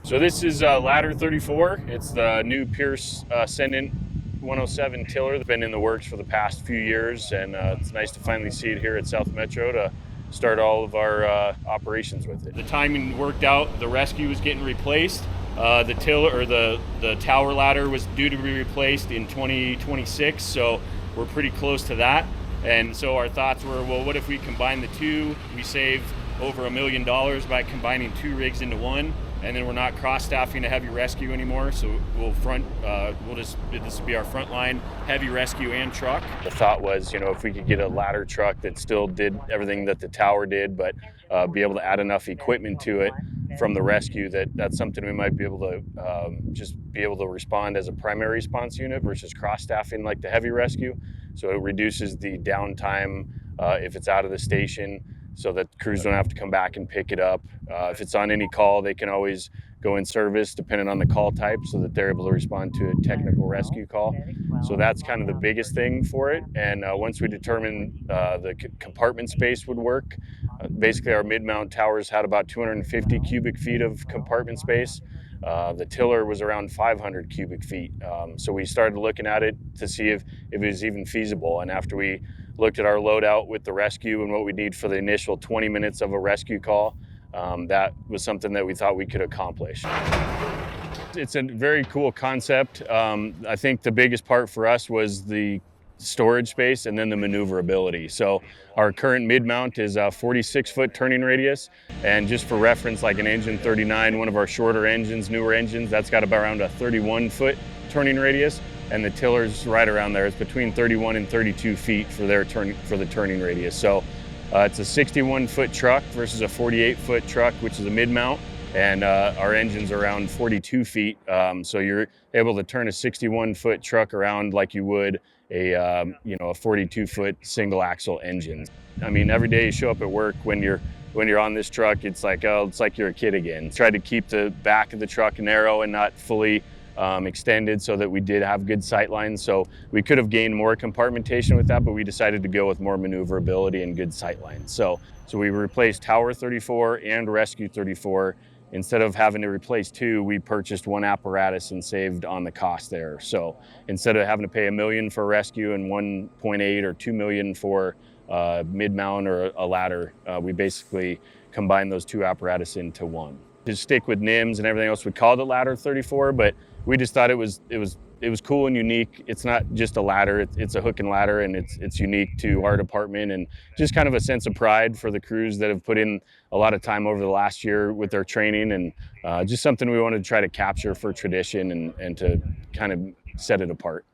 So this is ladder 34. It's the new Pierce Ascendant 107 tiller that's been in the works for the past few years, and it's nice to finally see it here at South Metro to start all of our operations with it. The timing worked out. The rescue was getting replaced. The tiller or the tower ladder was due to be replaced in 2026, so we're pretty close to that. And so our thoughts were, well, what if we combine the two? We save over $1 million by combining two rigs into one, and then we're not cross-staffing a heavy rescue anymore. So this will be our front line heavy rescue and truck. The thought was, if we could get a ladder truck that still did everything that the tower did, but be able to add enough equipment to it from the rescue that's something we might be able to just be able to respond as a primary response unit versus cross-staffing like the heavy rescue. So it reduces the downtime if it's out of the station, so that crews don't have to come back and pick it up. If it's on any call, they can always go in service depending on the call type, so that they're able to respond to a technical rescue call. So that's kind of the biggest thing for it. And once we determined the compartment space would work, basically our mid-mount towers had about 250 cubic feet of compartment space. The tiller was around 500 cubic feet. So we started looking at it to see if it was even feasible. And after we looked at our loadout with the rescue and what we need for the initial 20 minutes of a rescue call, that was something that we thought we could accomplish. It's a very cool concept. I think the biggest part for us was the storage space and then the maneuverability. So our current mid-mount is a 46-foot turning radius, and just for reference, like an engine 39, one of our shorter engines, newer engines, that's got about around a 31-foot turning radius, and the tiller's right around there. It's between 31 and 32 feet for the turning radius. So it's a 61-foot truck versus a 48-foot truck, which is a mid-mount, and our engine's around 42 feet. So you're able to turn a 61-foot truck around like you would a 42-foot single axle engine. I mean, every day you show up at work, when you're on this truck, it's like you're a kid again. Tried to keep the back of the truck narrow and not fully extended, so that we did have good sight lines. So we could have gained more compartmentation with that, but we decided to go with more maneuverability and good sight lines. So we replaced Tower 34 and Rescue 34. Instead of having to replace two, we purchased one apparatus and saved on the cost there. So instead of having to pay $1 million for rescue and 1.8 or 2 million for mid-mount or a ladder, we basically combined those two apparatus into one. To stick with NIMS and everything else, we called it Ladder 34, but we just thought it was cool and unique. It's not just a ladder, it's a hook and ladder, and it's unique to our department, and just kind of a sense of pride for the crews that have put in a lot of time over the last year with their training, and just something we wanted to try to capture for tradition and to kind of set it apart.